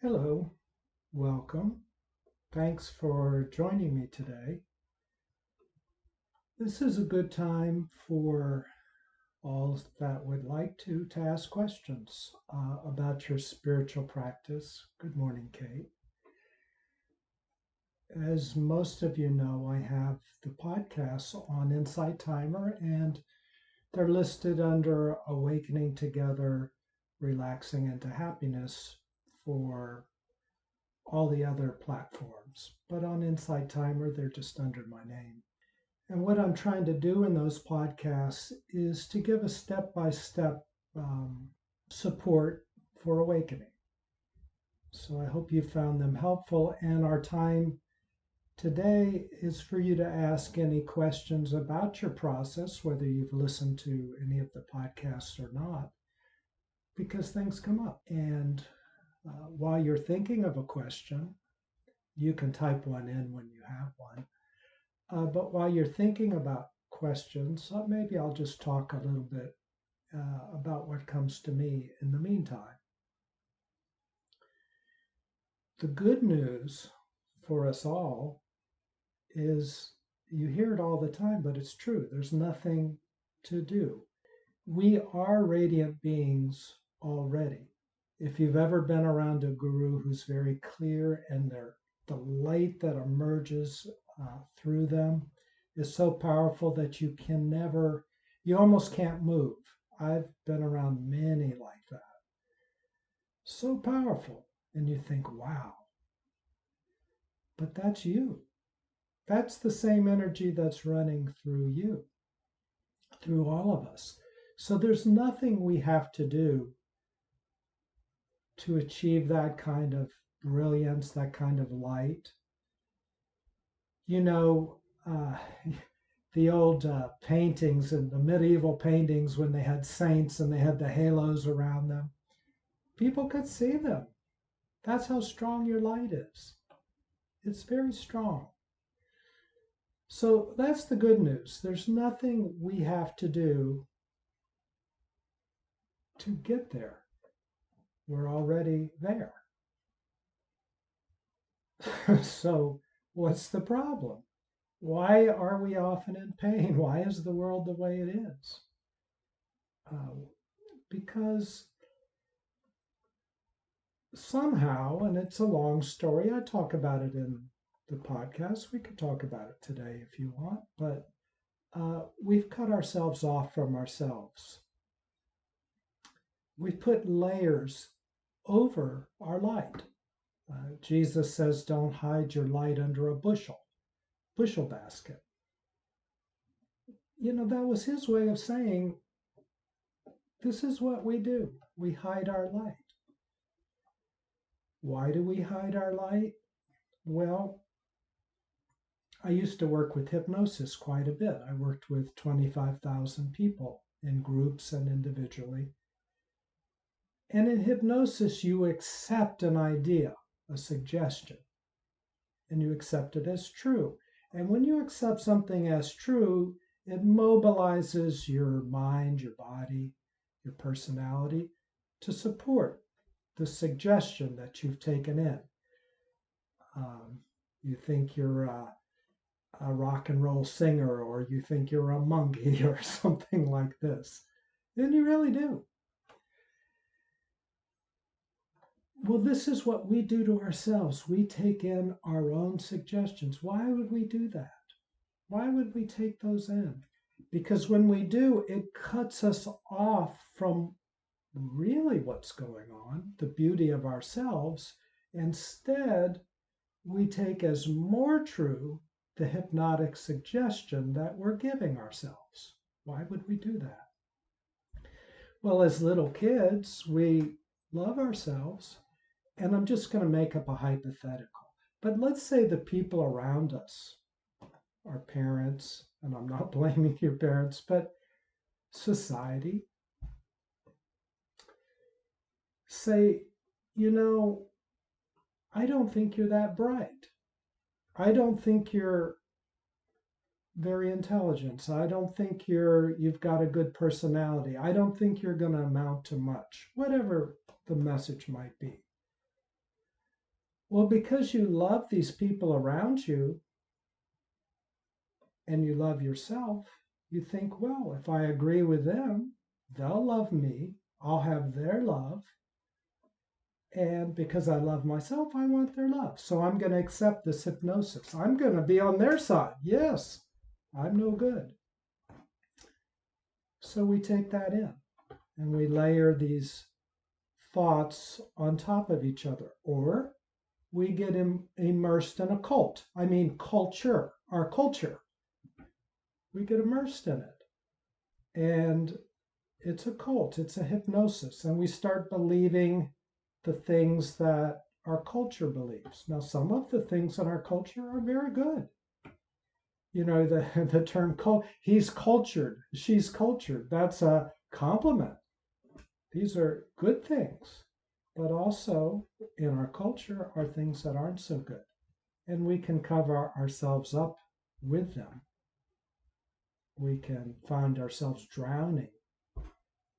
Hello, welcome. Thanks for joining me today. This is a good time for all that would like to ask questions about your spiritual practice. Good morning, Kate. As most of you know, I have the podcasts on Insight Timer, and they're listed under Awakening Together, Relaxing into Happiness for all the other platforms. But on Insight Timer, they're just under my name. And what I'm trying to do in those podcasts is to give a step by step support for awakening. So I hope you found them helpful. And our time today is for you to ask any questions about your process, whether you've listened to any of the podcasts or not, because things come up. And while you're thinking of a question, you can type one in when you have one. But while you're thinking about questions, maybe I'll just talk a little bit about what comes to me in the meantime. The good news for us all is you hear it all the time, but it's true. There's nothing to do. We are radiant beings already. If you've ever been around a guru who's very clear and the light that emerges through them is so powerful that you almost can't move. I've been around many like that. So powerful. And you think, wow, but that's you. That's the same energy that's running through you, through all of us. So there's nothing we have to do to achieve that kind of brilliance, that kind of light. You know, the old paintings and the medieval paintings when they had saints and they had the halos around them, people could see them. That's how strong your light is. It's very strong. So that's the good news. There's nothing we have to do to get there. We're already there. So what's the problem? Why are we often in pain? Why is the world the way it is? Because somehow, and it's a long story, I talk about it in the podcast. We could talk about it today if you want, but we've cut ourselves off from ourselves. We put layers over our light. Jesus says, don't hide your light under a bushel basket. You know, that was his way of saying, this is what we do. We hide our light. Why do we hide our light? Well, I used to work with hypnosis quite a bit. I worked with 25,000 people in groups and individually. And in hypnosis, you accept an idea, a suggestion, and you accept it as true. And when you accept something as true, it mobilizes your mind, your body, your personality to support the suggestion that you've taken in. You think you're a rock and roll singer, or you think you're a monkey or something like this, and you really do. Well, this is what we do to ourselves. We take in our own suggestions. Why would we do that? Why would we take those in? Because when we do, it cuts us off from really what's going on, the beauty of ourselves. Instead, we take as more true the hypnotic suggestion that we're giving ourselves. Why would we do that? Well, as little kids, we love ourselves. And I'm just going to make up a hypothetical. But let's say the people around us, our parents, and I'm not blaming your parents, but society, say, you know, I don't think you're that bright. I don't think you're very intelligent. I don't think you've got a good personality. I don't think you're going to amount to much, whatever the message might be. Well, because you love these people around you and you love yourself, you think, well, if I agree with them, they'll love me. I'll have their love. And because I love myself, I want their love. So I'm going to accept this hypnosis. I'm going to be on their side. Yes, I'm no good. So we take that in and we layer these thoughts on top of each other. Or we get immersed in a cult. I mean, culture, our culture. We get immersed in it. And it's a cult, it's a hypnosis. And we start believing the things that our culture believes. Now, some of the things in our culture are very good. You know, the term he's cultured, she's cultured. That's a compliment. These are good things. But also in our culture are things that aren't so good. And we can cover ourselves up with them. We can find ourselves drowning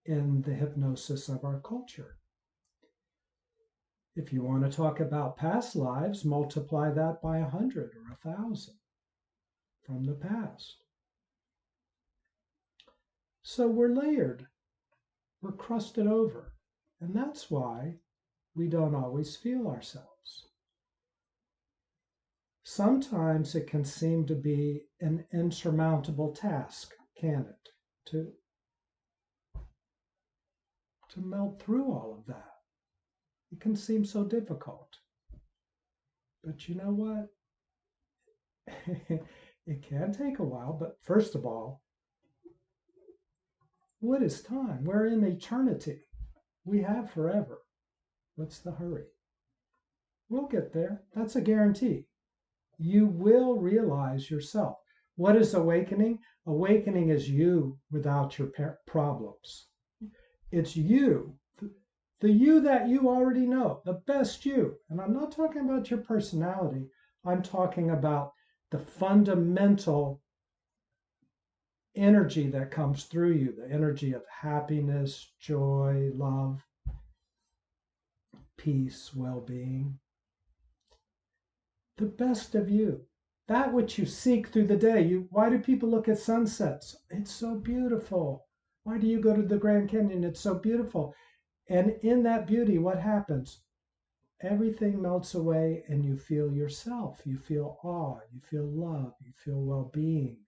in the hypnosis of our culture. If you want to talk about past lives, multiply that by 100 or 1,000 from the past. So we're layered, we're crusted over, and that's why we don't always feel ourselves. Sometimes it can seem to be an insurmountable task, can it, to melt through all of that. It can seem so difficult. But you know what? It can take a while, but first of all, what is time? We're in eternity. We have forever. What's the hurry? We'll get there. That's a guarantee. You will realize yourself. What is awakening? Awakening is you without your problems. It's you, the you that you already know, the best you. And I'm not talking about your personality. I'm talking about the fundamental energy that comes through you, the energy of happiness, joy, love, peace, well-being. The best of you. That which you seek through the day. Why do people look at sunsets? It's so beautiful. Why do you go to the Grand Canyon? It's so beautiful. And in that beauty, what happens? Everything melts away and you feel yourself. You feel awe. You feel love. You feel well-being.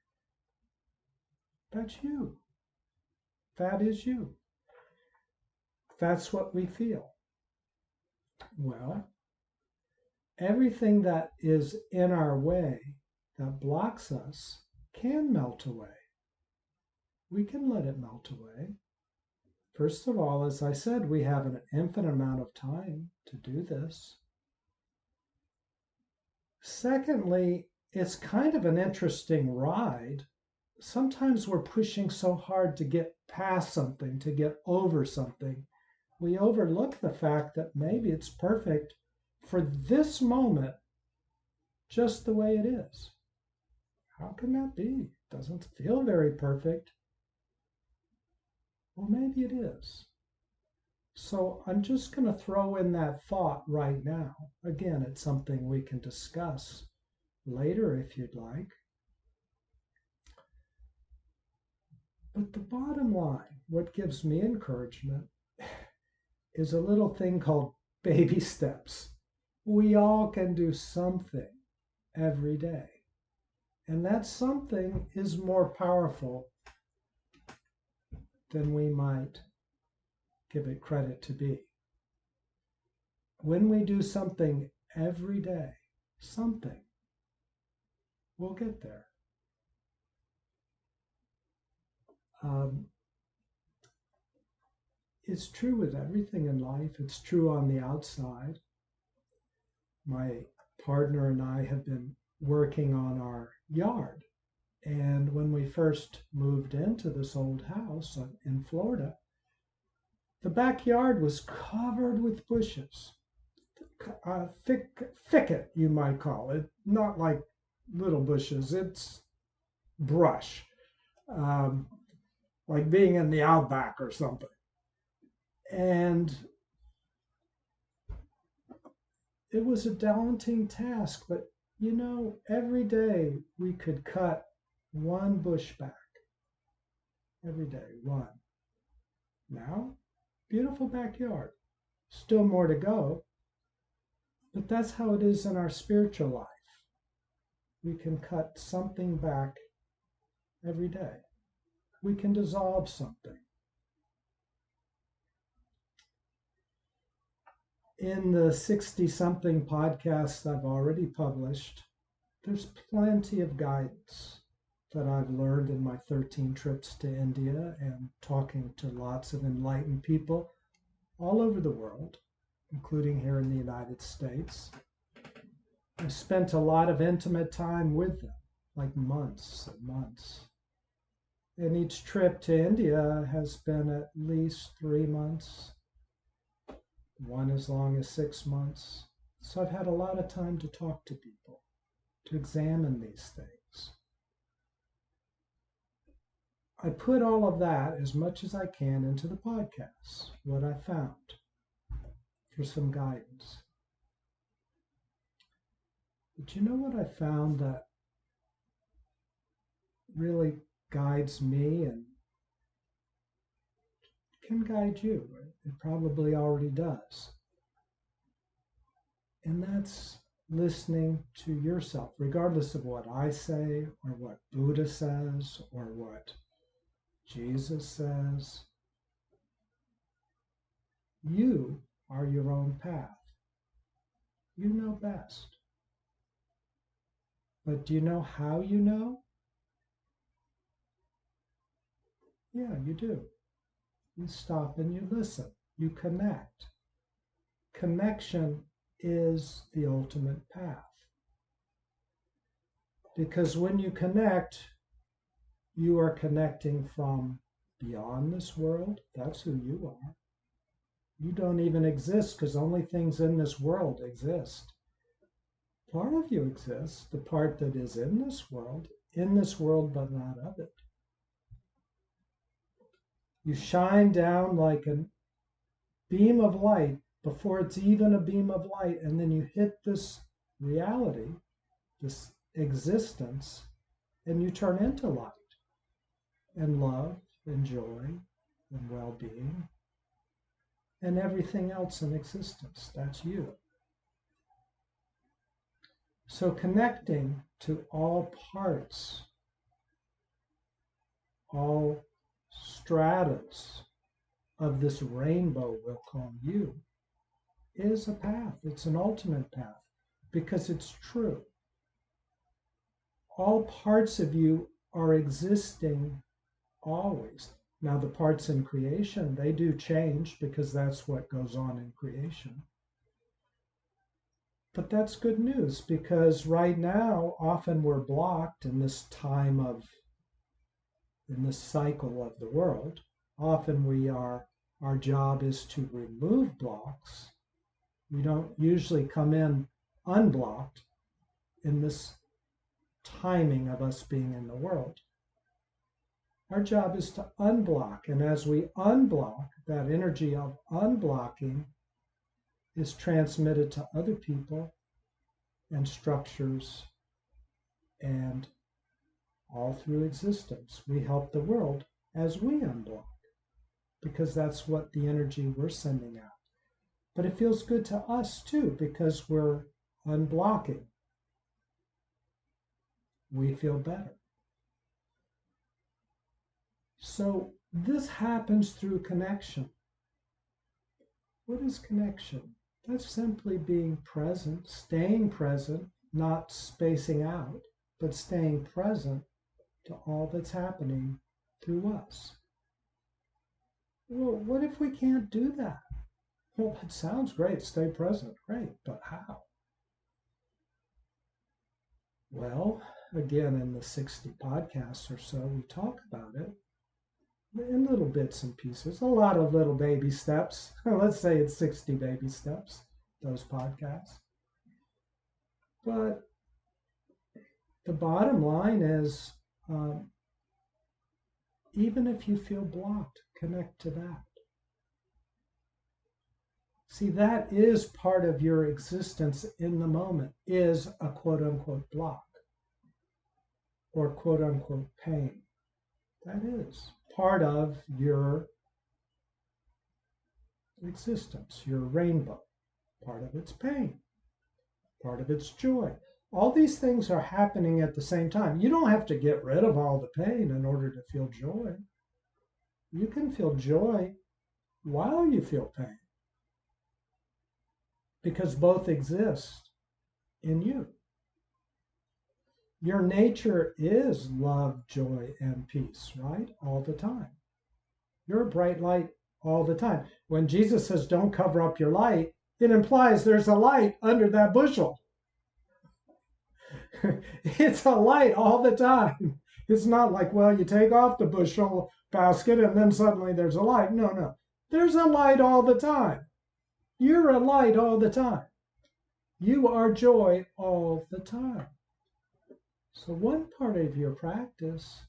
That's you. That is you. That's what we feel. Well, everything that is in our way that blocks us can melt away. We can let it melt away. First of all, as I said, we have an infinite amount of time to do this. Secondly, it's kind of an interesting ride. Sometimes we're pushing so hard to get past something, to get over something. We overlook the fact that maybe it's perfect for this moment, just the way it is. How can that be? It doesn't feel very perfect. Well, maybe it is. So I'm just going to throw in that thought right now. Again, it's something we can discuss later if you'd like. But the bottom line, what gives me encouragement, is a little thing called baby steps. We all can do something every day. And that something is more powerful than we might give it credit to be. When we do something every day, something, we'll get there. It's true with everything in life. It's true on the outside. My partner and I have been working on our yard. And when we first moved into this old house in Florida, the backyard was covered with bushes. Thicket, you might call it. Not like little bushes, it's brush. Like being in the outback or something. And it was a daunting task, but every day we could cut one bush back. Every day, one. Now, beautiful backyard. Still more to go, but that's how it is in our spiritual life. We can cut something back every day. We can dissolve something. In the 60-something podcasts I've already published, there's plenty of guidance that I've learned in my 13 trips to India and talking to lots of enlightened people all over the world, including here in the United States. I've spent a lot of intimate time with them, like months and months. And each trip to India has been at least 3 months, one as long as 6 months. So I've had a lot of time to talk to people, to examine these things. I put all of that as much as I can into the podcast, what I found, for some guidance. But you know what I found that really guides me and can guide you? It probably already does. And that's listening to yourself, regardless of what I say or what Buddha says or what Jesus says. You are your own path. You know best. But do you know how you know? Yeah, you do. You stop and you listen. You connect. Connection is the ultimate path. Because when you connect, you are connecting from beyond this world. That's who you are. You don't even exist because only things in this world exist. Part of you exists, the part that is in this world but not of it. You shine down like a beam of light before it's even a beam of light, and then you hit this reality, this existence, and you turn into light and love and joy and well-being and everything else in existence. That's you. So connecting to all parts, all stratas of this rainbow we'll call you, is a path. It's an ultimate path because it's true. All parts of you are existing always. Now, the parts in creation, they do change because that's what goes on in creation. But that's good news because right now, often we're blocked in this time of, in this cycle of the world. Often our job is to remove blocks. We don't usually come in unblocked in this timing of us being in the world. Our job is to unblock. And as we unblock, that energy of unblocking is transmitted to other people and structures and all through existence. We help the world as we unblock because that's what the energy we're sending out. But it feels good to us too because we're unblocking. We feel better. So this happens through connection. What is connection? That's simply being present, staying present, not spacing out, but staying present to all that's happening through us. Well, what if we can't do that? Well, it sounds great, stay present, great, but how? Well, again, in the 60 podcasts or so, we talk about it in little bits and pieces, a lot of little baby steps. Let's say it's 60 baby steps, those podcasts. But the bottom line is, even if you feel blocked, connect to that. See, that is part of your existence in the moment, is a quote unquote block or quote unquote pain. That is part of your existence, your rainbow. Part of it's pain, part of it's joy. All these things are happening at the same time. You don't have to get rid of all the pain in order to feel joy. You can feel joy while you feel pain because both exist in you. Your nature is love, joy, and peace, right? All the time. You're a bright light all the time. When Jesus says, don't cover up your light, it implies there's a light under that bushel. It's a light all the time. It's not like, well, you take off the bushel basket and then suddenly there's a light. No, no. There's a light all the time. You're a light all the time. You are joy all the time. So one part of your practice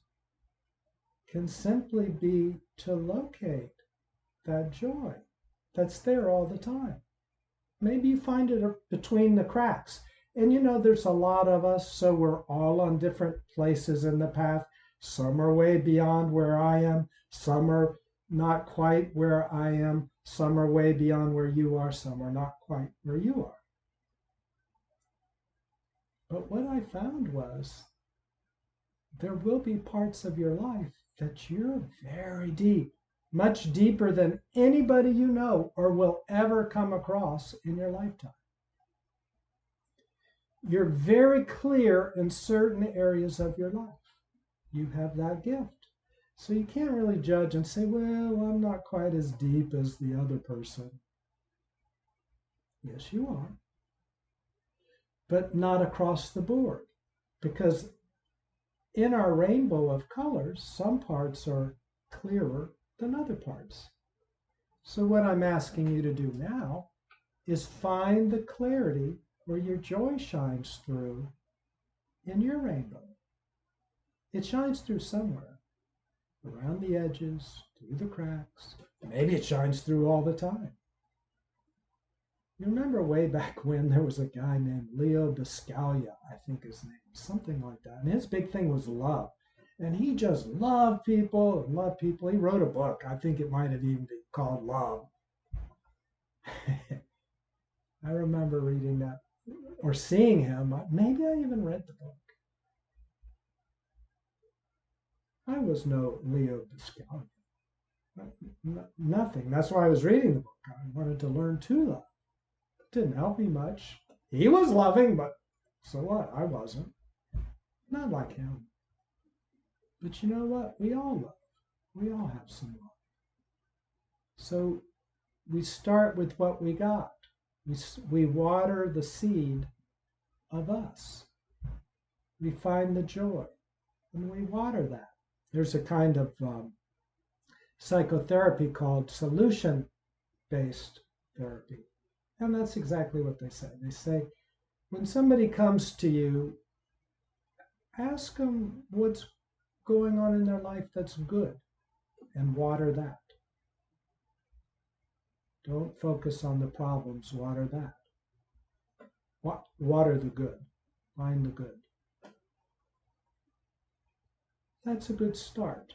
can simply be to locate that joy that's there all the time. Maybe you find it between the cracks. And you know, there's a lot of us, so we're all on different places in the path. Some are way beyond where I am. Some are not quite where I am. Some are way beyond where you are. Some are not quite where you are. But what I found was there will be parts of your life that you're very deep, much deeper than anybody you know or will ever come across in your lifetime. You're very clear in certain areas of your life. You have that gift. So you can't really judge and say, well, I'm not quite as deep as the other person. Yes, you are. But not across the board. Because in our rainbow of colors, some parts are clearer than other parts. So what I'm asking you to do now is find the clarity where your joy shines through in your rainbow. It shines through somewhere, around the edges, through the cracks. Maybe it shines through all the time. You remember way back when there was a guy named Leo Biscaglia, I think his name, something like that. And his big thing was love. And he just loved people and loved people. He wrote a book. I think it might have even been called Love. I remember reading that or seeing him. Maybe I even read the book. I was no Leo Biscaglia. Nothing. That's why I was reading the book. I wanted to learn to love. It didn't help me much. He was loving, but so what? I wasn't. Not like him. But you know what? We all love. We all have some love. So we start with what we got. We water the seed of us. We find the joy and we water that. There's a kind of psychotherapy called solution-based therapy. And that's exactly what they say. They say, when somebody comes to you, ask them what's going on in their life that's good and water that. Don't focus on the problems, water that. Water the good, find the good. That's a good start.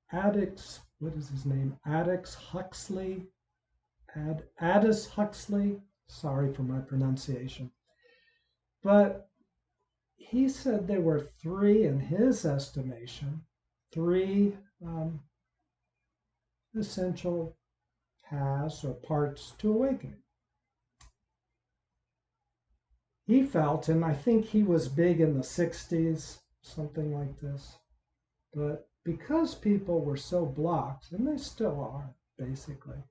What is his name? Aldous Huxley, sorry for my pronunciation. But he said there were three, in his estimation, three essential paths or parts to awakening. He felt, and I think he was big in the 60s, something like this, but because people were so blocked, and they still are, basically,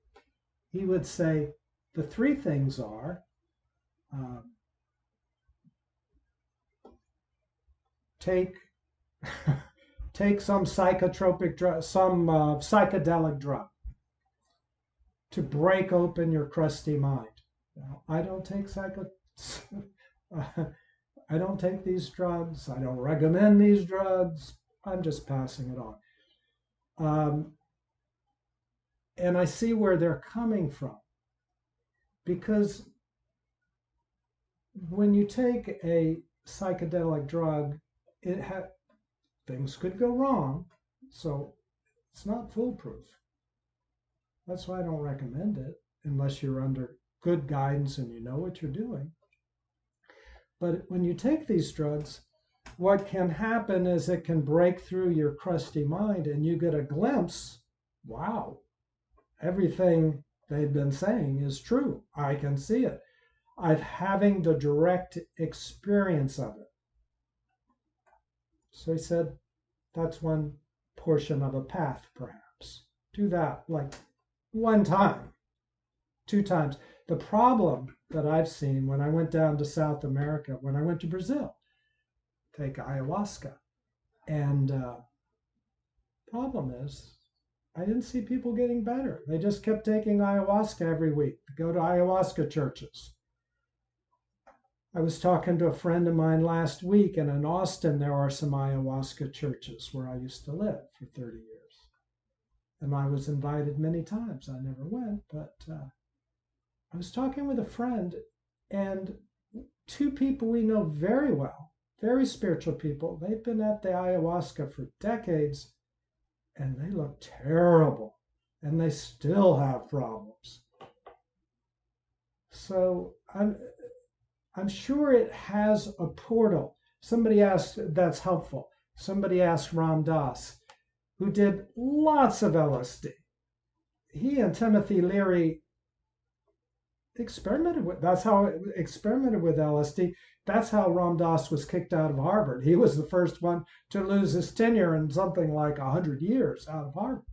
he would say the three things are take some psychotropic drug, some psychedelic drug to break open your crusty mind. Now, I don't take I don't take these drugs. I don't recommend these drugs. I'm just passing it on. And I see where they're coming from. Because when you take a psychedelic drug, things could go wrong. So it's not foolproof. That's why I don't recommend it unless you're under good guidance and you know what you're doing. But when you take these drugs, what can happen is it can break through your crusty mind and you get a glimpse. Wow, everything they've been saying is true. I can see it. I'm having the direct experience of it. So he said, that's one portion of a path, perhaps. Do that like one time, two times. The problem that I've seen when I went down to South America, when I went to Brazil, take ayahuasca, and problem is, I didn't see people getting better. They just kept taking ayahuasca every week, go to ayahuasca churches. I was talking to a friend of mine last week, and in Austin, there are some ayahuasca churches where I used to live for 30 years. And I was invited many times. I never went, but I was talking with a friend, and two people we know very well, very spiritual people, they've been at the ayahuasca for decades, and they look terrible, and they still have problems. So I'm sure it has a portal. Somebody asked, that's helpful. Somebody asked Ram Dass, who did lots of LSD. He and Timothy Leary experimented with LSD. That's how Ram Dass was kicked out of Harvard. He was the first one to lose his tenure in something like 100 years out of Harvard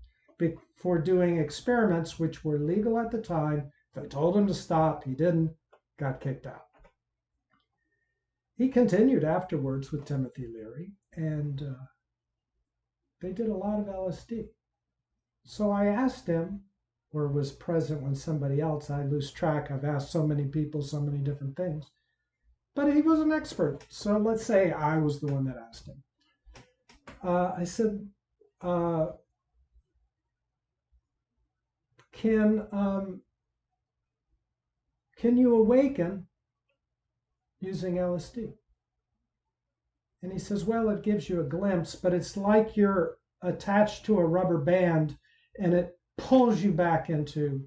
for doing experiments which were legal at the time. They told him to stop. He didn't, got kicked out. He continued afterwards with Timothy Leary, and they did a lot of LSD. So I asked him, or was present when somebody else, I lose track, I've asked so many people so many different things, but he was an expert. So let's say I was the one that asked him. I said, can you awaken using LSD? And he says, well, it gives you a glimpse, but it's like you're attached to a rubber band and it pulls you back into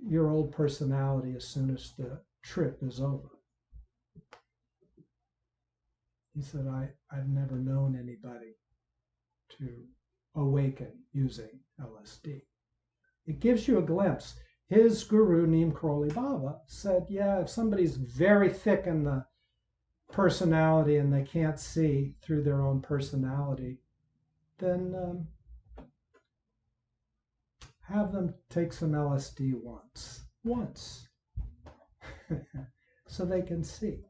your old personality as soon as the trip is over. He said, I've never known anybody to awaken using LSD. It gives you a glimpse. His guru, Neem Karoli Baba, said, yeah, if somebody's very thick in the personality and they can't see through their own personality, then have them take some LSD once, so they can see.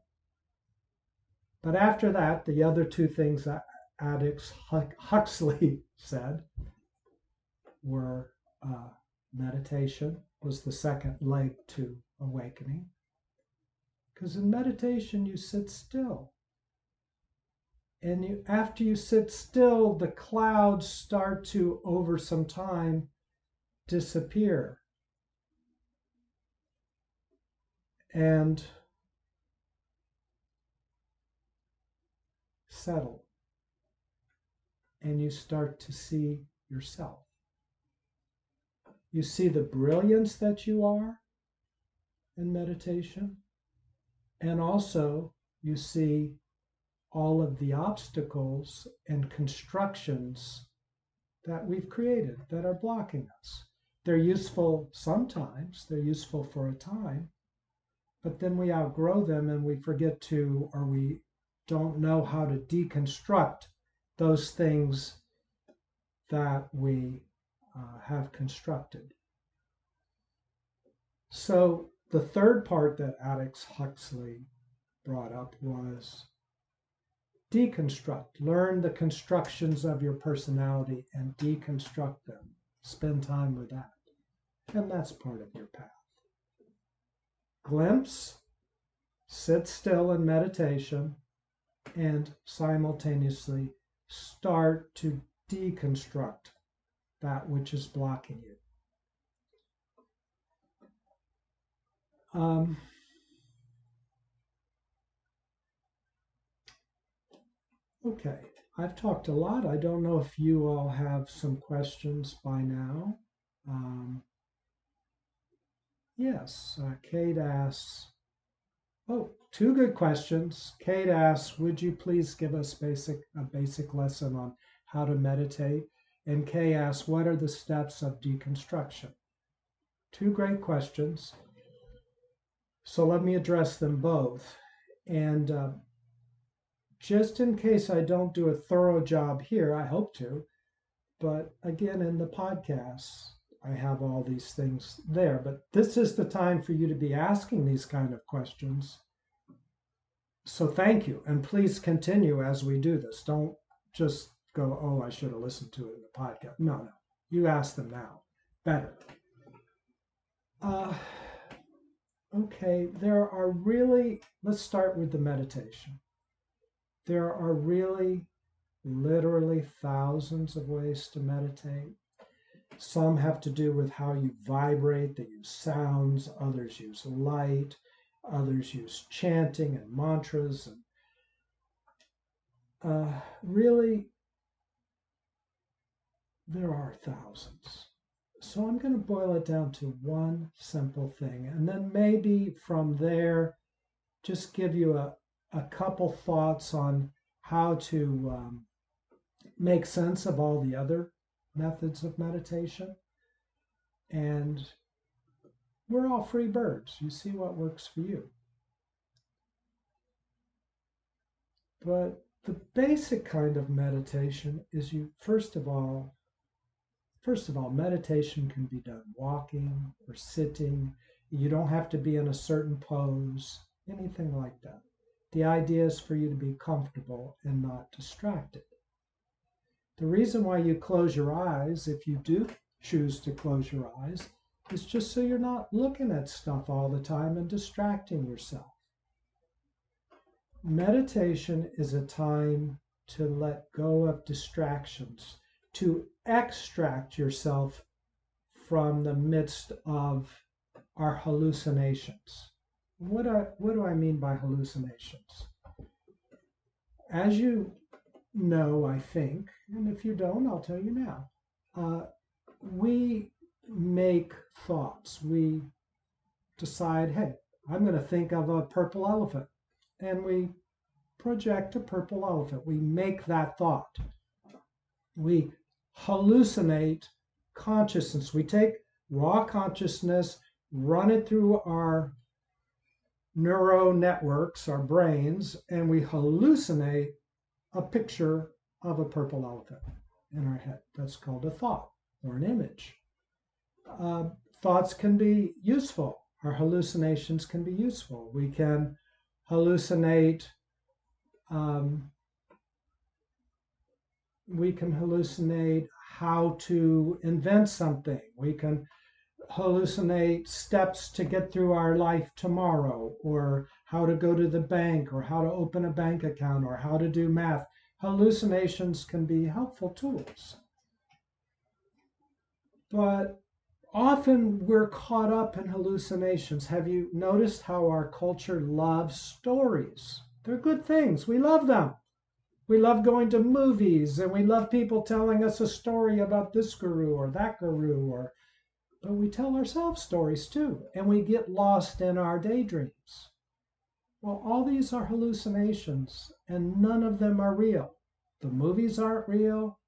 But after that, the other two things that addicts Huxley said were meditation was the second leg to awakening. Because in meditation, you sit still. And after you sit still, the clouds start to, over some time, disappear. And settle. And you start to see yourself. You see the brilliance that you are in meditation. And also, you see all of the obstacles and constructions that we've created that are blocking us. They're useful sometimes, they're useful for a time, but then we outgrow them and we forget to, or we don't know how to deconstruct those things that we have constructed. So the third part that Aldous Huxley brought up was deconstruct. Learn the constructions of your personality and deconstruct them. Spend time with that. And that's part of your path. Glimpse, sit still in meditation, and simultaneously start to deconstruct that which is blocking you. Okay, I've talked a lot. I don't know if you all have some questions by now. Yes, Kate asks, oh, two good questions. Kate asks, would you please give us a basic lesson on how to meditate? And Kay asks, what are the steps of deconstruction? Two great questions. So let me address them both. And just in case I don't do a thorough job here, I hope to, but again, in the podcasts, I have all these things there. But this is the time for you to be asking these kind of questions. So thank you. And please continue as we do this. Don't just go, oh, I should have listened to it in the podcast. No. You ask them now. Better. Okay, let's start with the meditation. There are really, literally thousands of ways to meditate. Some have to do with how you vibrate, they use sounds, others use light, others use chanting and mantras. And really, there are thousands. So I'm going to boil it down to one simple thing, and then maybe from there, just give you a couple thoughts on how to make sense of all the other methods of meditation. And we're all free birds. You see what works for you. But the basic kind of meditation is first of all, meditation can be done walking or sitting. You don't have to be in a certain pose, anything like that. The idea is for you to be comfortable and not distracted. The reason why you close your eyes, if you do choose to close your eyes, is just so you're not looking at stuff all the time and distracting yourself. Meditation is a time to let go of distractions, to extract yourself from the midst of our hallucinations. What do I mean by hallucinations? As you know, I think, and if you don't, I'll tell you now. We make thoughts. We decide, hey, I'm going to think of a purple elephant. And we project a purple elephant. We make that thought. We hallucinate consciousness. We take raw consciousness, run it through our neural networks, our brains, and we hallucinate a picture of a purple elephant in our head. That's called a thought or an image. Thoughts can be useful. Our hallucinations can be useful. We can hallucinate how to invent something. We can hallucinate steps to get through our life tomorrow, or how to go to the bank, or how to open a bank account, or how to do math. Hallucinations can be helpful tools. But often we're caught up in hallucinations. Have you noticed how our culture loves stories? They're good things. We love them. We love going to movies, and we love people telling us a story about this guru or that guru, but we tell ourselves stories too, and we get lost in our daydreams. Well, all these are hallucinations, and none of them are real. The movies aren't real.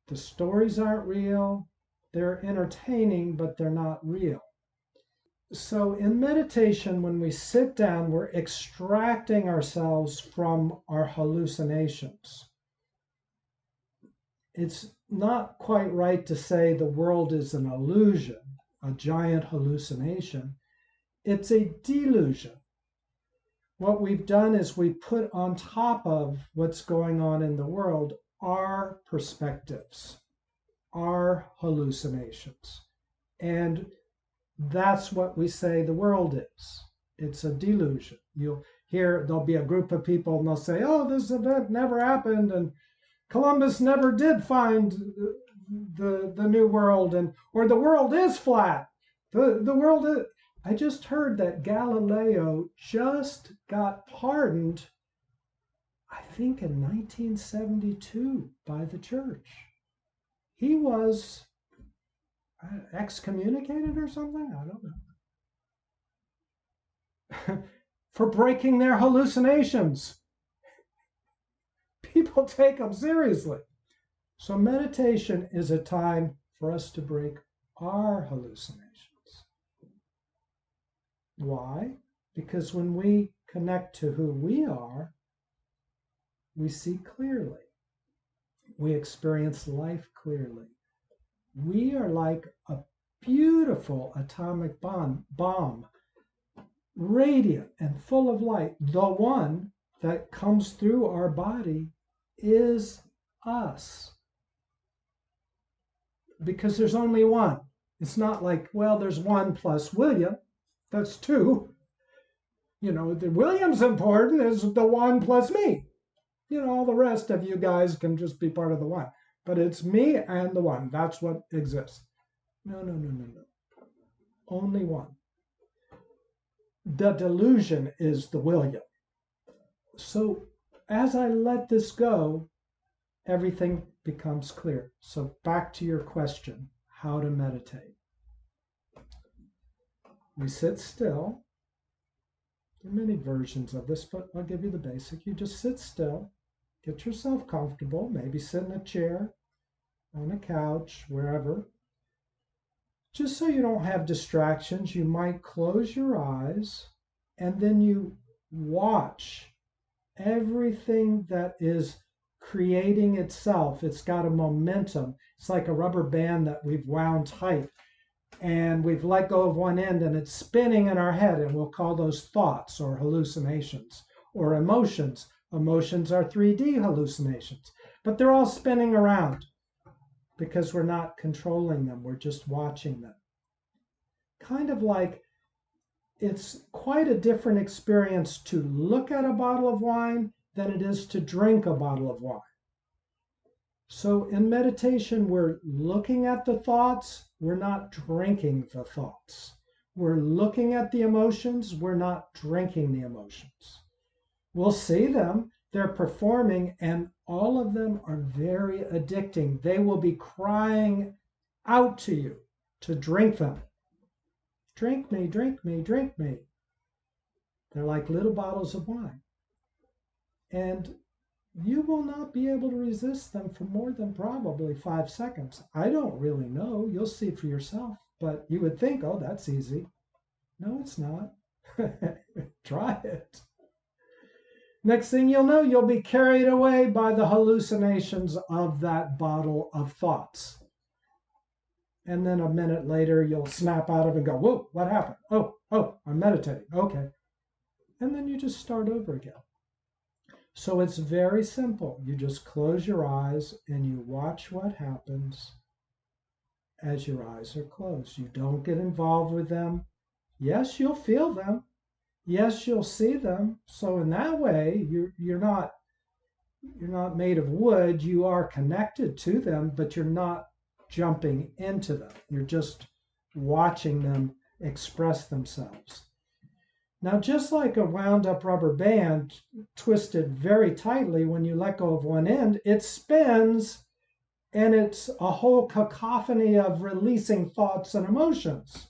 The stories aren't real. They're entertaining, but they're not real. So in meditation, when we sit down, we're extracting ourselves from our hallucinations. It's not quite right to say the world is an illusion, a giant hallucination. It's a delusion. What we've done is we put on top of what's going on in the world our perspectives, our hallucinations. And that's what we say the world is. It's a delusion. You'll hear there'll be a group of people and they'll say, oh, this event never happened, and Columbus never did find the new world, and or the world is flat. The world is. I just heard that Galileo just got pardoned, I think in 1972 by the church. He was excommunicated or something. I don't know. For breaking their hallucinations. People take them seriously. So meditation is a time for us to break our hallucinations. Why? Because when we connect to who we are, we see clearly. We experience life clearly. We are like a beautiful atomic bomb, radiant and full of light. The one that comes through our body is us. Because there's only one. It's not like, well, there's one plus William. That's two. You know, the William's important is the one plus me. You know, all the rest of you guys can just be part of the one. But it's me and the one. That's what exists. No. Only one. The delusion is the William. So as I let this go, everything becomes clear. So back to your question, how to meditate. We sit still. There are many versions of this, but I'll give you the basic. You just sit still, get yourself comfortable, maybe sit in a chair, on a couch, wherever. Just so you don't have distractions, you might close your eyes and then you watch everything that is creating itself. It's got a momentum. It's like a rubber band that we've wound tight and we've let go of one end and it's spinning in our head, and we'll call those thoughts or hallucinations or emotions. Emotions are 3D hallucinations, but they're all spinning around because we're not controlling them. We're just watching them. Kind of like it's quite a different experience to look at a bottle of wine than it is to drink a bottle of wine. So in meditation, we're looking at the thoughts, we're not drinking the thoughts. We're looking at the emotions, we're not drinking the emotions. We'll see them, they're performing, and all of them are very addicting. They will be crying out to you to drink them. Drink me, drink me, drink me. They're like little bottles of wine. And you will not be able to resist them for more than probably 5 seconds. I don't really know. You'll see for yourself. But you would think, oh, that's easy. No, it's not. Try it. Next thing you'll know, you'll be carried away by the hallucinations of that bottle of thoughts. And then a minute later, you'll snap out of it and go, whoa, what happened? Oh, I'm meditating. Okay. And then you just start over again. So it's very simple. You just close your eyes and you watch what happens as your eyes are closed. You don't get involved with them. Yes, you'll feel them. Yes, you'll see them. So in that way, you're not made of wood. You are connected to them, but you're not jumping into them. You're just watching them express themselves. Now, just like a wound up rubber band twisted very tightly, when you let go of one end, it spins and it's a whole cacophony of releasing thoughts and emotions.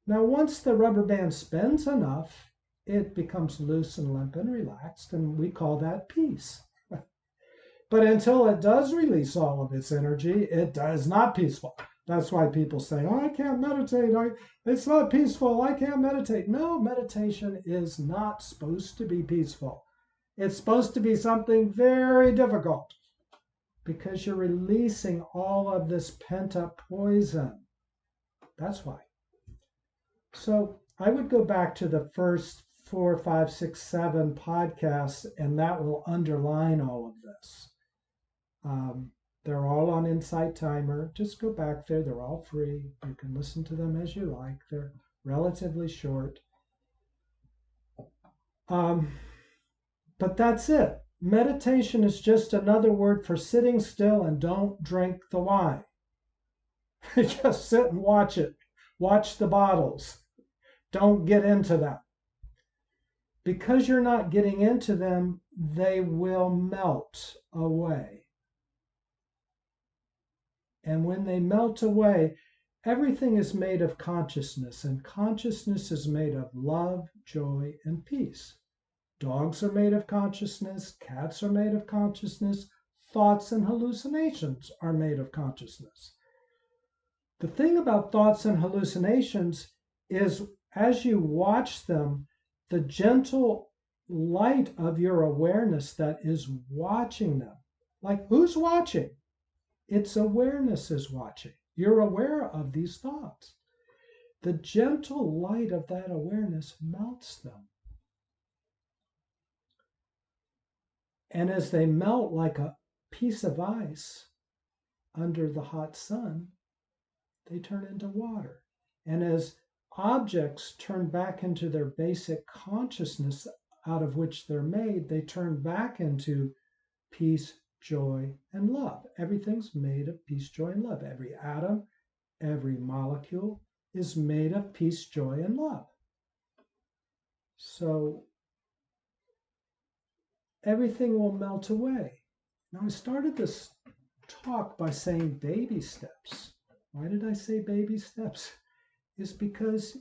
Now, once the rubber band spins enough, it becomes loose and limp and relaxed, and we call that peace. But until it does release all of its energy, it is not peaceful. That's why people say, oh, I can't meditate. It's not peaceful. I can't meditate. No, meditation is not supposed to be peaceful. It's supposed to be something very difficult because you're releasing all of this pent-up poison. That's why. So I would go back to the first 4, 5, 6, 7 podcasts, and that will underline all of this. They're all on Insight Timer. Just go back there. They're all free. You can listen to them as you like. They're relatively short. But that's it. Meditation is just another word for sitting still and don't drink the wine. Just sit and watch it. Watch the bottles. Don't get into them. Because you're not getting into them, they will melt away. And when they melt away, everything is made of consciousness, and consciousness is made of love, joy, and peace. Dogs are made of consciousness, cats are made of consciousness, thoughts and hallucinations are made of consciousness. The thing about thoughts and hallucinations is as you watch them, the gentle light of your awareness that is watching them. Like, who's watching? It's awareness is watching. You're aware of these thoughts. The gentle light of that awareness melts them. And as they melt like a piece of ice under the hot sun, they turn into water. And as objects turn back into their basic consciousness out of which they're made, they turn back into peace, joy, and love. Everything's made of peace, joy, and love. Every atom, every molecule is made of peace, joy, and love. So everything will melt away. Now, I started this talk by saying baby steps. Why did I say baby steps? Is because,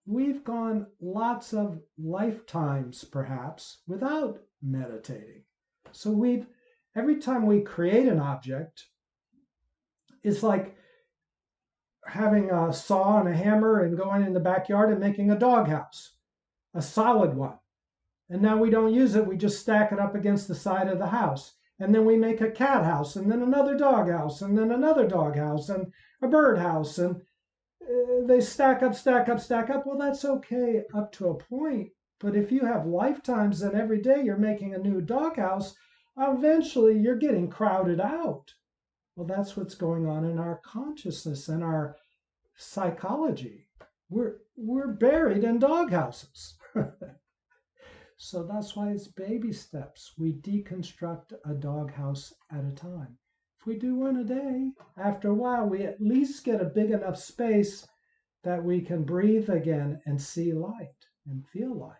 we've gone lots of lifetimes, perhaps, without meditating. So every time we create an object, it's like having a saw and a hammer and going in the backyard and making a doghouse, a solid one. And now we don't use it, we just stack it up against the side of the house. And then we make a cat house, and then another dog house, and then another dog house, and a bird house, and they stack up, stack up, stack up. Well, that's okay up to a point. But if you have lifetimes and every day you're making a new doghouse, eventually you're getting crowded out. Well, that's what's going on in our consciousness and our psychology. We're buried in doghouses. So that's why it's baby steps. We deconstruct a doghouse at a time. If we do one a day, after a while, we at least get a big enough space that we can breathe again and see light and feel light.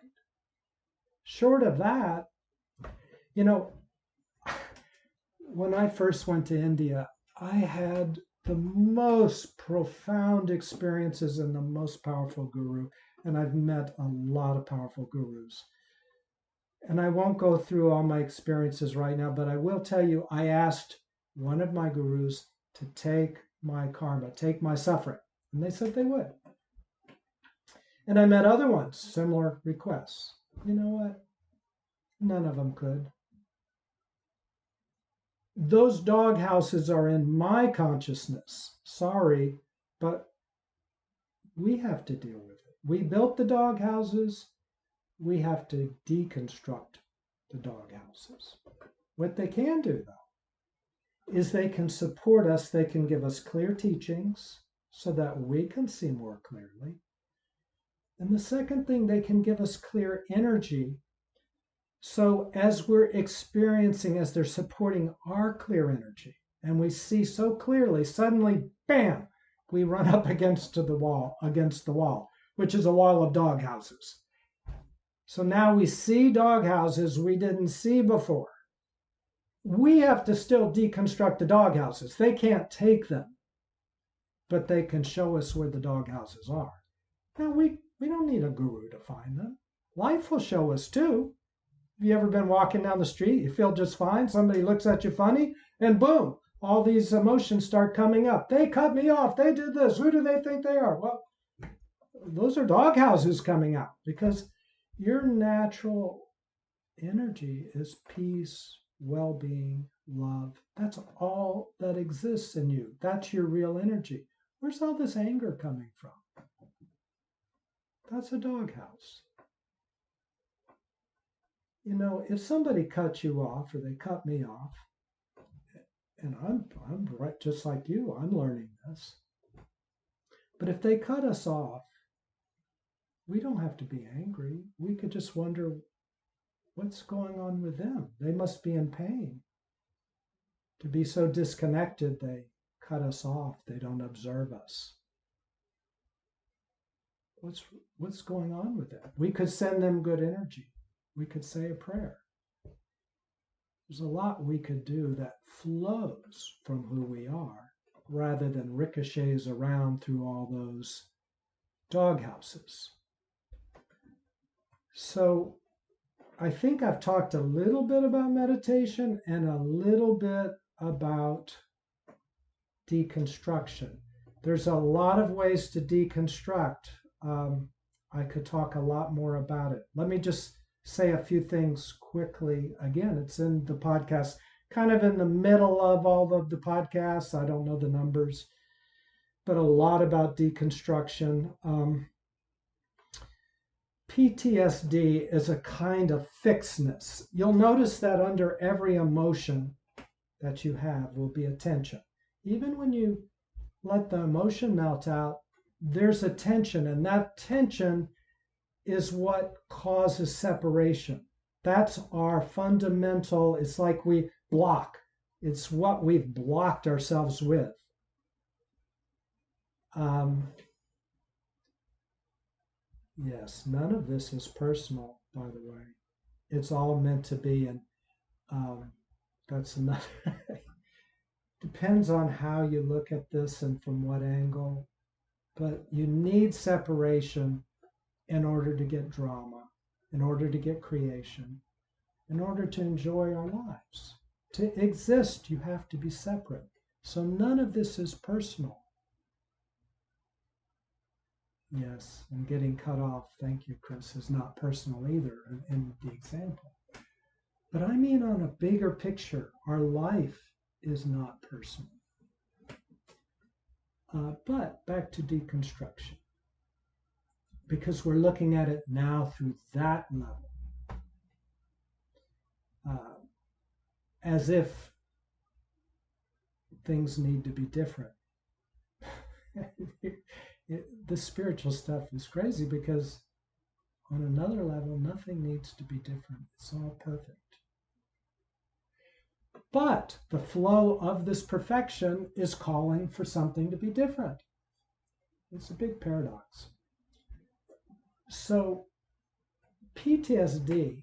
Short of that, when I first went to India, I had the most profound experiences and the most powerful guru. And I've met a lot of powerful gurus. And I won't go through all my experiences right now, but I will tell you, I asked one of my gurus to take my karma, take my suffering. And they said they would. And I met other ones, similar requests. You know what? None of them could. Those dog houses are in my consciousness. Sorry, but we have to deal with it. We built the dog houses. We have to deconstruct the dog houses. What they can do, though, is they can support us. They can give us clear teachings so that we can see more clearly. And the second thing, they can give us clear energy. So as we're experiencing, as they're supporting our clear energy, and we see so clearly, suddenly, bam, we run up against the wall, which is a wall of dog houses. So now we see dog houses we didn't see before. We have to still deconstruct the dog houses. They can't take them, but they can show us where the dog houses are. Now, we don't need a guru to find them. Life will show us too. Have you ever been walking down the street, you feel just fine, somebody looks at you funny, and boom, all these emotions start coming up. They cut me off, they did this, who do they think they are? Well, those are dog houses coming out because your natural energy is peace, well-being, love. That's all that exists in you. That's your real energy. Where's all this anger coming from? That's a doghouse. If somebody cuts you off or they cut me off, and I'm right just like you, I'm learning this. But if they cut us off, we don't have to be angry. We could just wonder, What's going on with them? They must be in pain. To be so disconnected, they cut us off. They don't observe us. What's going on with that? We could send them good energy. We could say a prayer. There's a lot we could do that flows from who we are rather than ricochets around through all those doghouses. So I think I've talked a little bit about meditation and a little bit about deconstruction. There's a lot of ways to deconstruct. I could talk a lot more about it. Let me just say a few things quickly. Again, it's in the podcast, kind of in the middle of all of the podcasts. I don't know the numbers, but a lot about deconstruction. PTSD is a kind of fixedness. You'll notice that under every emotion that you have will be a tension. Even when you let the emotion melt out, there's a tension, and that tension is what causes separation. That's our fundamental, it's like we block. It's what we've blocked ourselves with. Yes, none of this is personal, by the way. It's all meant to be, and that's another. Depends on how you look at this and from what angle. But you need separation in order to get drama, in order to get creation, in order to enjoy our lives. To exist, you have to be separate. So none of this is personal. Yes, and getting cut off, thank you, Chris, is not personal either in the example. But I mean on a bigger picture, our life is not personal. But back to deconstruction, because we're looking at it now through that level, as if things need to be different. The spiritual stuff is crazy because on another level, nothing needs to be different. It's all perfect. But the flow of this perfection is calling for something to be different. It's a big paradox. So PTSD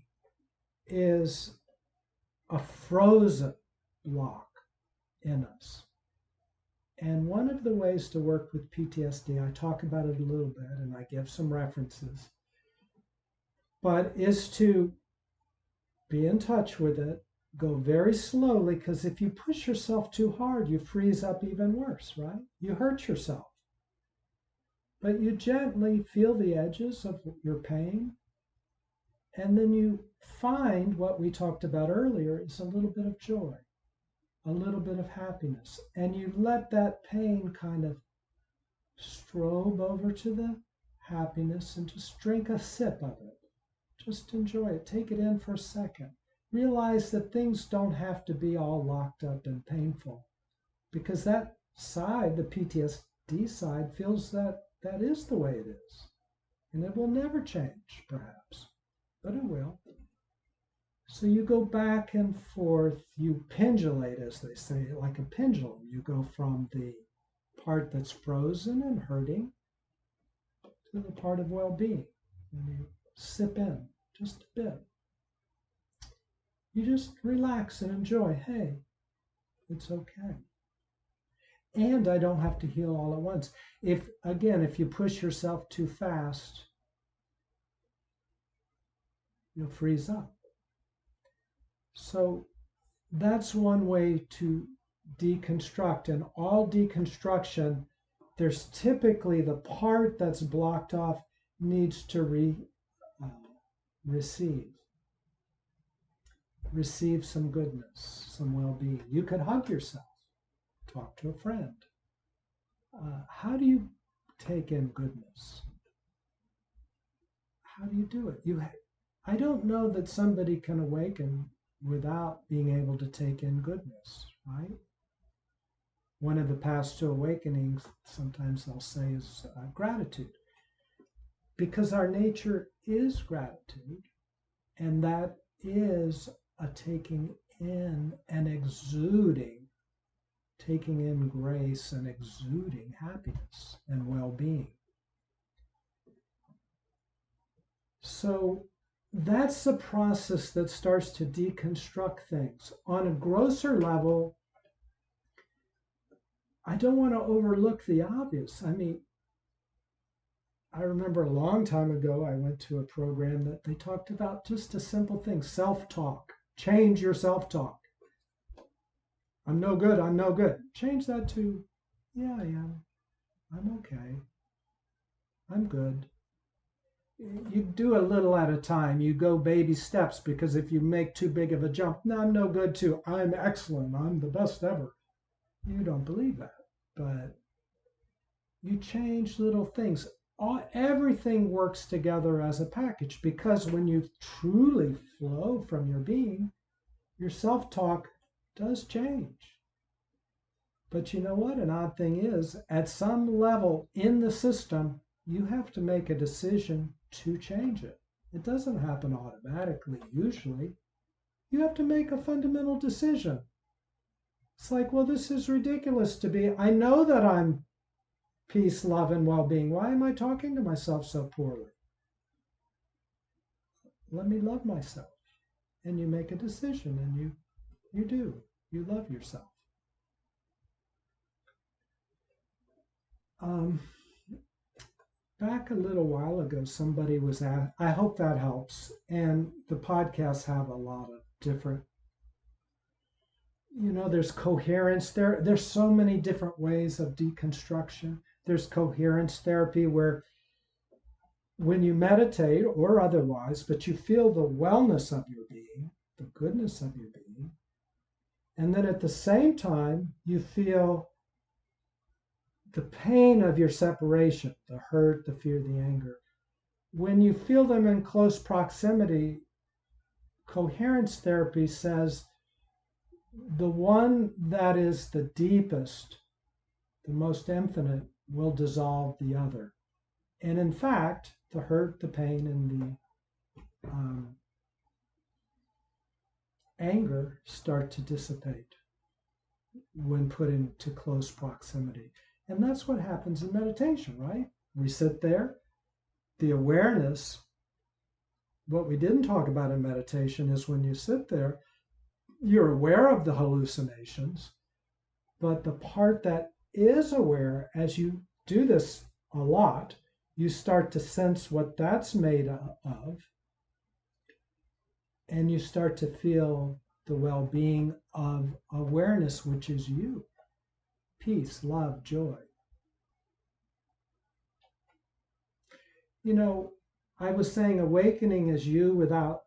is a frozen block in us. And one of the ways to work with PTSD, I talk about it a little bit and I give some references, but is to be in touch with it, go very slowly, because if you push yourself too hard, you freeze up even worse, right? You hurt yourself. But you gently feel the edges of your pain, and then you find what we talked about earlier is a little bit of joy, a little bit of happiness, and you let that pain kind of strobe over to the happiness and just drink a sip of it. Just enjoy it. Take it in for a second. Realize that things don't have to be all locked up and painful, because that side, the PTSD side, feels that that is the way it is. And it will never change, perhaps, but it will. So you go back and forth, you pendulate, as they say, like a pendulum. You go from the part that's frozen and hurting to the part of well-being. And you sip in just a bit. You just relax and enjoy. Hey, it's okay. And I don't have to heal all at once. If you push yourself too fast, you'll freeze up. So that's one way to deconstruct. And all deconstruction, there's typically the part that's blocked off needs to receive some goodness, some well-being. You could hug yourself, talk to a friend. How do you take in goodness? How do you do it? I don't know that somebody can awaken without being able to take in goodness, right? One of the paths to awakenings, sometimes they'll say, is gratitude. Because our nature is gratitude, and that is a taking in and exuding, taking in grace and exuding happiness and well-being. So that's the process that starts to deconstruct things. On a grosser level, I don't want to overlook the obvious. I mean, I remember a long time ago, I went to a program that they talked about just a simple thing, self-talk. Change your self-talk. I'm no good, I'm no good. Change that to, yeah, I am. I'm okay. I'm good. You do a little at a time. You go baby steps, because if you make too big of a jump, no, I'm no good too. I'm excellent. I'm the best ever. You don't believe that. But you change little things. Everything works together as a package, because when you truly flow from your being, your self-talk does change. But you know what? An odd thing is, at some level in the system, you have to make a decision to change it. It doesn't happen automatically, usually. You have to make a fundamental decision. It's like, well, this is ridiculous to be. I know that I'm peace, love, and well-being. Why am I talking to myself so poorly? Let me love myself. And you make a decision, and you do. You love yourself. Back a little while ago, somebody was asked, I hope that helps. And the podcasts have a lot of different, there's coherence. There's so many different ways of deconstruction. There's coherence therapy, where when you meditate or otherwise, but you feel the wellness of your being, the goodness of your being, and then at the same time, you feel the pain of your separation, the hurt, the fear, the anger. When you feel them in close proximity, coherence therapy says the one that is the deepest, the most infinite, will dissolve the other. And in fact, the hurt, the pain, and the anger start to dissipate when put into close proximity. And that's what happens in meditation, right? We sit there, the awareness. What we didn't talk about in meditation is when you sit there, you're aware of the hallucinations, but the part that is aware, as you do this a lot, you start to sense what that's made of, and you start to feel the well-being of awareness, which is you. Peace, love, joy. I was saying awakening is you without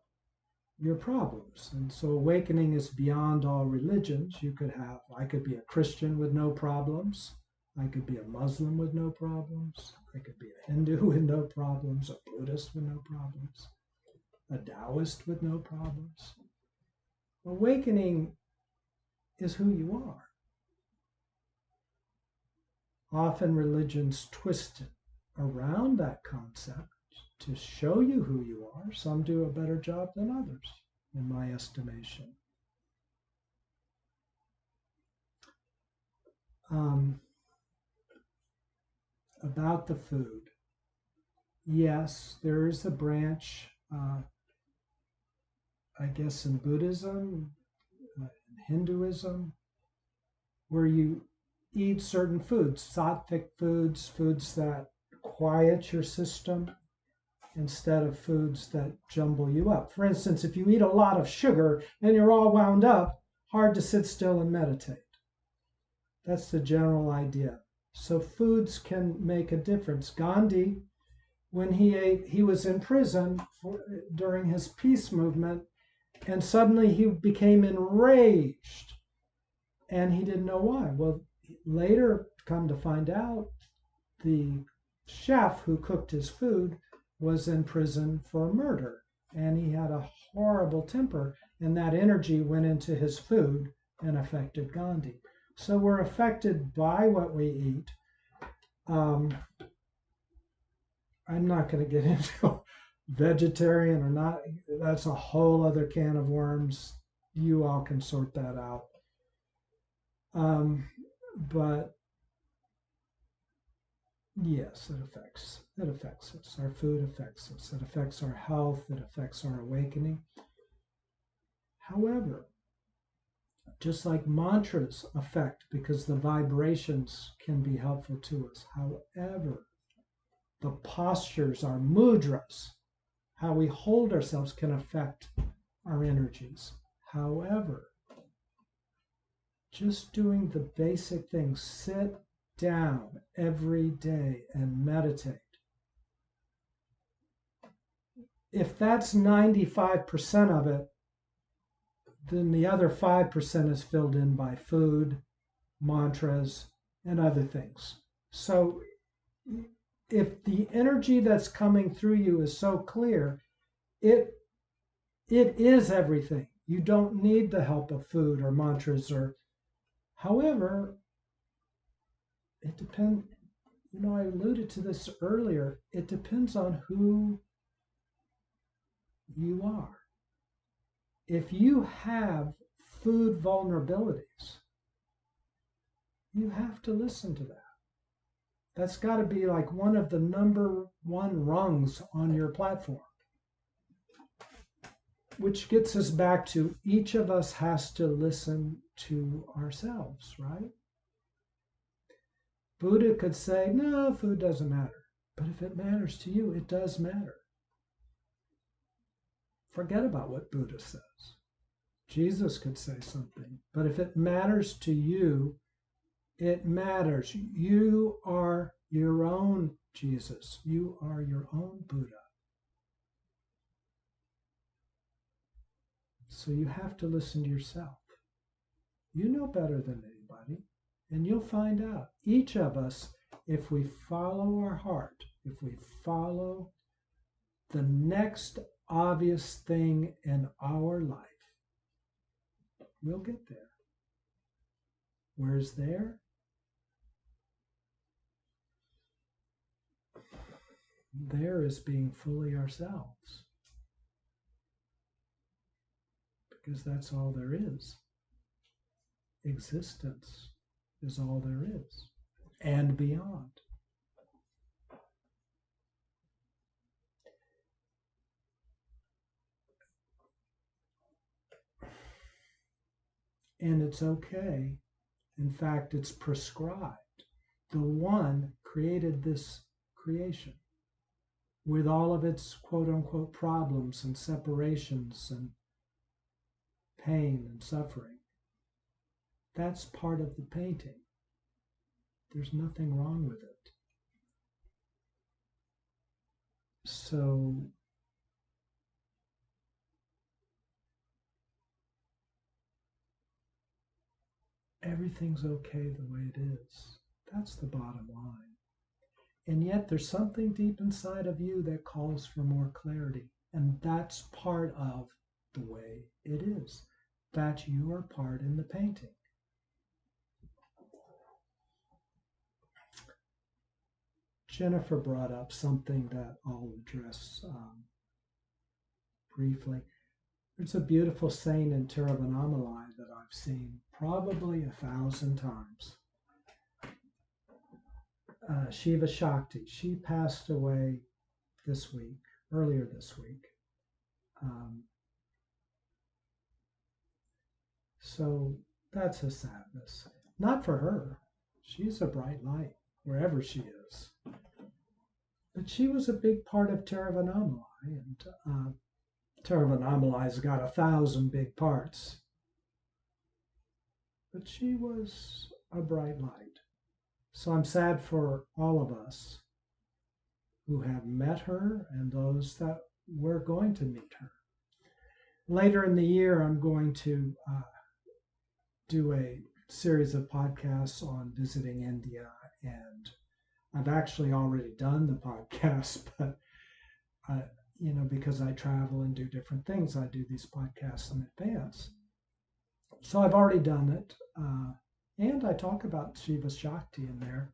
your problems. And so awakening is beyond all religions. I could be a Christian with no problems. I could be a Muslim with no problems. I could be a Hindu with no problems, a Buddhist with no problems, a Taoist with no problems. Awakening is who you are. Often religions twist it around that concept to show you who you are. Some do a better job than others, in my estimation. About the food. Yes, there is a branch, I guess in Buddhism, in Hinduism, where you eat certain foods, sattvic foods, foods that quiet your system, instead of foods that jumble you up. For instance, if you eat a lot of sugar and you're all wound up, hard to sit still and meditate. That's the general idea. So foods can make a difference. Gandhi, when he was in prison during his peace movement, and suddenly he became enraged, and he didn't know why. Well, later, come to find out, the chef who cooked his food was in prison for murder, and he had a horrible temper, and that energy went into his food and affected Gandhi. So we're affected by what we eat. I'm not going to get into vegetarian or not, that's a whole other can of worms. You all can sort that out. But yes, it affects us. Our food affects us. It affects our health. It affects our awakening. However, just like mantras affect because the vibrations can be helpful to us. However, the postures, our mudras, how we hold ourselves can affect our energies. However, just doing the basic things, sit down every day and meditate. If that's 95% of it, then the other 5% is filled in by food, mantras, and other things. So if the energy that's coming through you is so clear, it is everything. You don't need the help of food or mantras or however, it depends. I alluded to this earlier. It depends on who you are. If you have food vulnerabilities, you have to listen to that. That's got to be like one of the number one rungs on your platform. Which gets us back to each of us has to listen to ourselves, right? Buddha could say, no, food doesn't matter. But if it matters to you, it does matter. Forget about what Buddha says. Jesus could say something. But if it matters to you, it matters. You are your own Jesus. You are your own Buddha. So you have to listen to yourself. You know better than anybody. And you'll find out. Each of us, if we follow our heart, if we follow the next obvious thing in our life, we'll get there. Where's there? There is being fully ourselves. Because that's all there is. Existence is all there is. And beyond. And it's okay. In fact, it's prescribed. The One created this creation with all of its quote unquote problems and separations and pain and suffering. That's part of the painting. There's nothing wrong with it. So everything's okay the way it is. That's the bottom line. And yet there's something deep inside of you that calls for more clarity. And that's part of the way it is. That's your part in the painting. Jennifer brought up something that I'll address briefly. There's a beautiful saying in Tiruvannamalai that I've seen probably 1,000 times. SivaShakti, she passed away earlier this week. So that's a sadness. Not for her. She's a bright light wherever she is. But she was a big part of Tiruvannamalai, and Tiruvannamalai's got 1,000 big parts. But she was a bright light. So I'm sad for all of us who have met her and those that we're going to meet her. Later in the year, I'm going to do a series of podcasts on visiting India, and I've actually already done the podcast, but because I travel and do different things, I do these podcasts in advance. So I've already done it, and I talk about SivaShakti in there.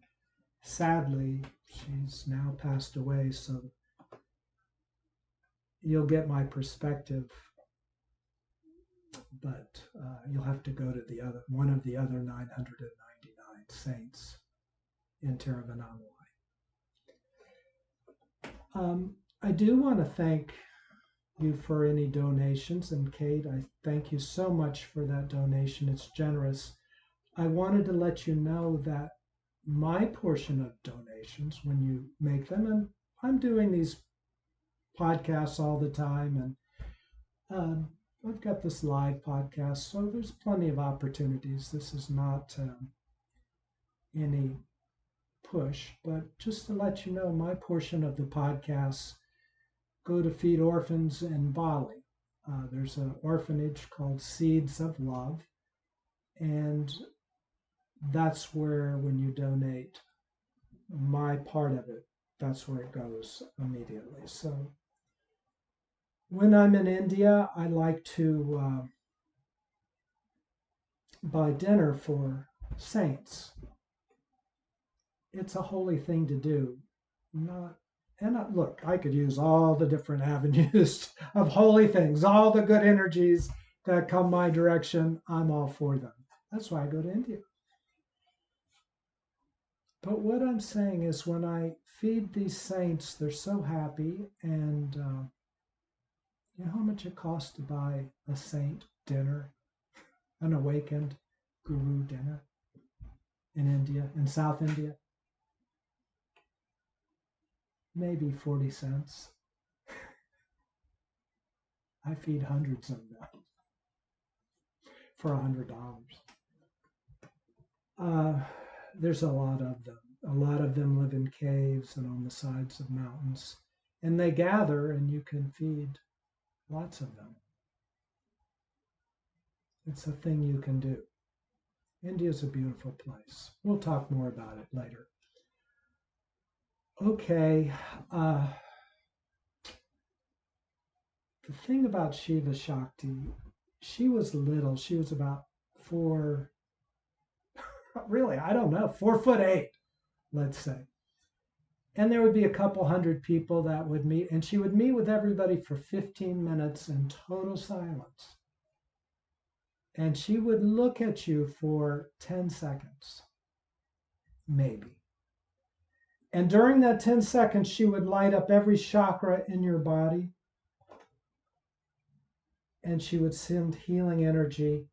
Sadly, she's now passed away, so you'll get my perspective, but you'll have to go to one of the other 999 saints in Tiruvannamalai. I do want to thank you for any donations, and Kate, I thank you so much for that donation. It's generous. I wanted to let you know that my portion of donations, when you make them, and I'm doing these podcasts all the time, and I've got this live podcast, so there's plenty of opportunities. This is not any push, but just to let you know, my portion of the podcasts go to feed orphans in Bali. There's an orphanage called Seeds of Love, and that's where, when you donate my part of it, that's where it goes immediately. So when I'm in India, I like to buy dinner for saints. It's a holy thing to do. Look, I could use all the different avenues of holy things, all the good energies that come my direction. I'm all for them. That's why I go to India. But what I'm saying is, when I feed these saints, they're so happy. And you know how much it costs to buy a saint dinner, an awakened guru dinner in India, in South India? Maybe 40 cents. I feed hundreds of them for $100. There's a lot of them. A lot of them live in caves and on the sides of mountains. And they gather, and you can feed lots of them. It's a thing you can do. India's a beautiful place. We'll talk more about it later. Okay. The thing about SivaShakti, she was little. She was about 4 foot 8, let's say. And there would be a couple hundred people that would meet, and she would meet with everybody for 15 minutes in total silence. And she would look at you for 10 seconds, maybe. And during that 10 seconds, she would light up every chakra in your body. And she would send healing energy,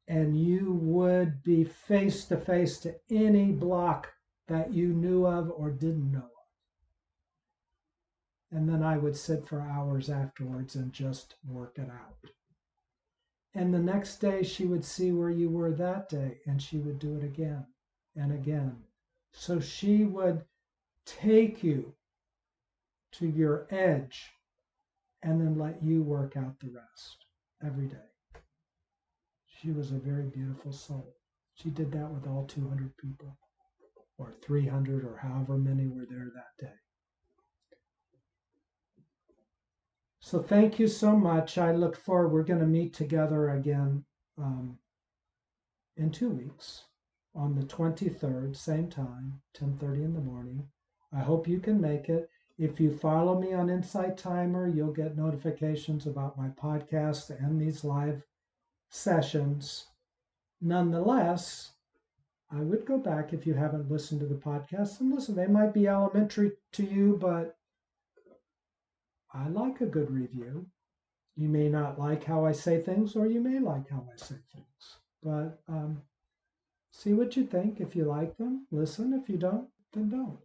and you would be face to face to any block that you knew of or didn't know of. And then I would sit for hours afterwards and just work it out. And the next day she would see where you were that day, and she would do it again and again. So she would take you to your edge and then let you work out the rest every day. She was a very beautiful soul. She did that with all 200 people, or 300, or however many were there that day. So thank you so much. I look forward. We're going to meet together again in 2 weeks on the 23rd, same time, 10:30 in the morning. I hope you can make it. If you follow me on Insight Timer, you'll get notifications about my podcast and these live sessions. Nonetheless, I would go back, if you haven't listened to the podcast, and listen. They might be elementary to you, but I like a good review. You may not like how I say things, or you may like how I say things. But see what you think. If you like them, listen. If you don't, then don't.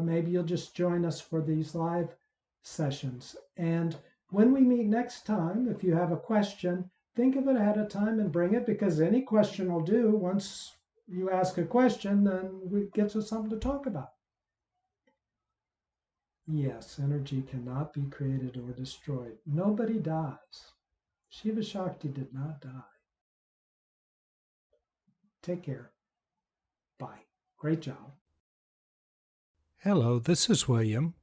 Maybe you'll just join us for these live sessions. And when we meet next time, if you have a question, think of it ahead of time and bring it, because any question will do. Once you ask a question, then it gets us something to talk about. Yes, energy cannot be created or destroyed. Nobody dies. SivaShakti did not die. Take care. Bye. Great job. Hello, this is William.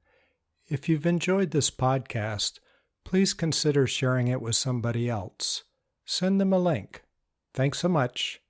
If you've enjoyed this podcast, please consider sharing it with somebody else. Send them a link. Thanks so much.